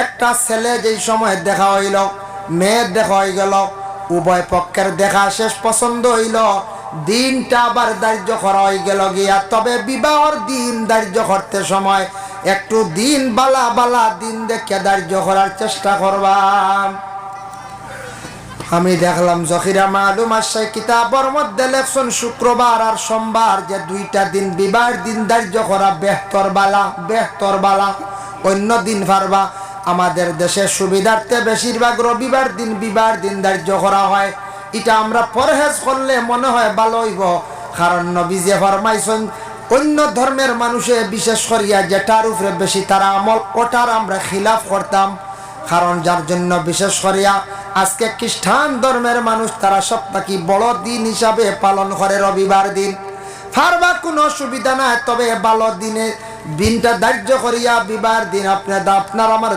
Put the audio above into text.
একটা ছেলে যেই সময় দেখা হইল, মেয়ের দেখা হয়ে গেল, উভয় পক্ষের দেখা শেষ, পছন্দ হইল, দিনটা আবার ধার্য করা হয়ে গেল গিয়া। তবে বিবাহর দিন ধার্য করতে সময় একটু দিন বালা বালা দিন দেখে ধার্য করার চেষ্টা করবাম। আমি দেখলাম জখিরা মালুম আশাই কিতাবর মধ্যে লেখছেন শুক্রবার আর সোমবার যে দুইটা দিন বিবাহের দিন ধার্য করা বেহতর বালা। অন্য দিন পারবা। আমাদের দেশের সুবিধার্থে বেশিরভাগ রবিবার দিন বিবাহের দিন ধার্য করা হয়। এটা আমরা পরহেজ করলে মনে হয় ভালো হইব, কারণ নবীজি ফরমাইছেন অন্য ধর্মের মানুষে বিশেষ করিয়া যেটার উপরে বেশি তারা আমল, ওটার আমরা খিলাফ করতাম। কারণ যার জন্য বিশেষ করিয়া আজকে খ্রিস্টান ধর্মের মানুষ তারা সবথেকে বড় দিন হিসাবে পালন করে রবিবার দিন। ফারবা কোনো অসুবিধা নাই, তবে ভালো দিনে দিনটা ধার্য করিয়া বিবাহের দিন আপনার আমার